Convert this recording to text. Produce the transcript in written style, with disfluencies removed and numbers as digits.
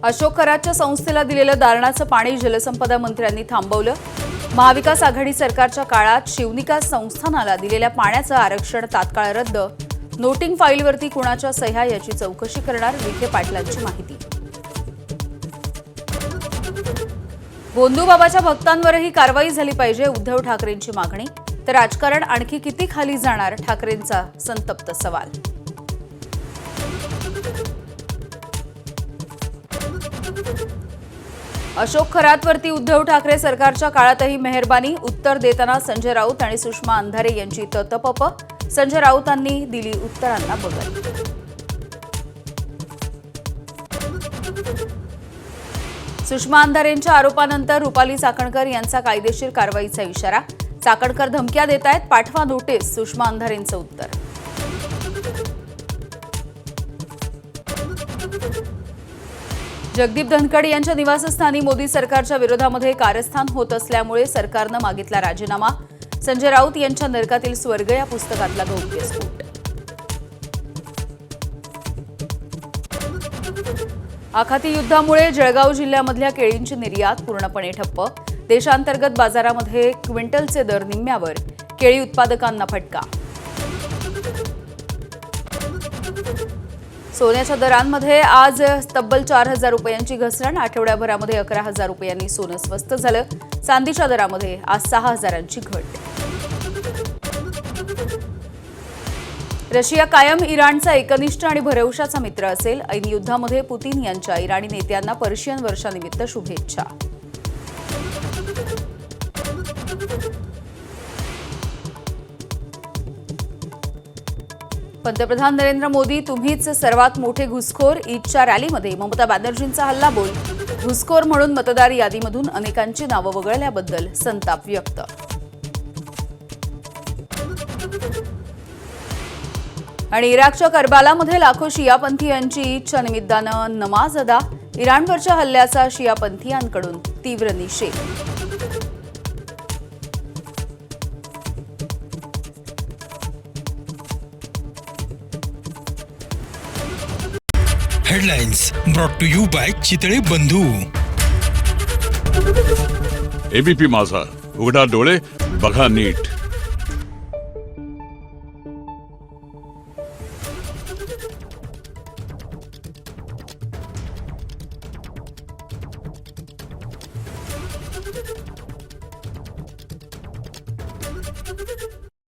अशोक कराडच्या संस्थेला दिलेलं दारणाचं पाणी जलसंपदा मंत्र्यांनी थांबवलं। महाविकास आघाडी सरकारच्या काळात शिवनिकास संस्थानाला दिलेल्या पाण्याचं आरक्षण तात्काळ रद्द। नोटिंग फाईलवरती कुणाच्या सह्या याची चौकशी करणार विखे पाटलांची माहिती। गोंदूबाबाच्या भक्तांवरही कारवाई झाली पाहिजे, उद्धव ठाकरेंची मागणी। तर राजकारण आणखी किती खाली जाणार, ठाकरेंचा संतप्त सवाल। अशोक खरातवरती उद्धव ठाकरे सरकारच्या काळातही मेहरबानी, उत्तर देताना संजय राऊत आणि सुषमा अंधारे यांची ततपप। संजय राऊतांनी दिली उत्तरांना बगल। सुषमा अंधारेंच्या आरोपानंतर रुपाली चाकणकर यांचा कायदेशीर कारवाईचा इशारा। चाकणकर धमक्या देतायत, पाठवा नोटीस, सुषमा अंधारेंचं उत्तर। जगदीप धनखड यांच्या निवासस्थानी मोदी सरकारच्या विरोधामध्ये कारस्थान होत असल्यामुळे सरकारनं मागितला राजीनामा। संजय राऊत यांच्या नरकातील स्वर्ग या पुस्तकातला गौप्यस्फोट। आखाती युद्धामुळे जळगाव जिल्ह्यामधल्या केळींची निर्यात पूर्णपणे ठप्प। देशांतर्गत बाजारामध्ये क्विंटलचे दर निम्म्यावर, केळी उत्पादकांना फटका। सोन्याच्या दरांमध्ये आज तब्बल 4,000 रुपयांची घसरण। आठवड्याभरामध्ये 11,000 रुपयांनी सोनं स्वस्त झालं। चांदीच्या दरामध्ये आज 6,000ची घट। रशिया कायम इराणचा एकनिष्ठ आणि भरवशाचा मित्र असेल। ऐन युद्धामध्ये पुतीन यांच्या इराणी नेत्यांना पर्शियन वर्षानिमित्त शुभेच्छा। पंतप्रधान नरेंद्र मोदी, तुम्हीच सर्वात मोठे घुसखोर। ईदच्या रॅलीमध्ये ममता बॅनर्जींचा हल्लाबोल। घुसखोर म्हणून मतदार यादीमधून अनेकांची नावं वगळल्याबद्दल संताप व्यक्त। आणि इराकच्या करबालामध्ये लाखो शियापंथीयांची ईदच्या निमित्तानं नमाज अदा। इराणवरच्या हल्ल्याचा शियापंथीयांकडून तीव्र निषेध। Headlines brought to you by Chitale Bandhu. ABP माझा, उघडा डोळे बघा नीट।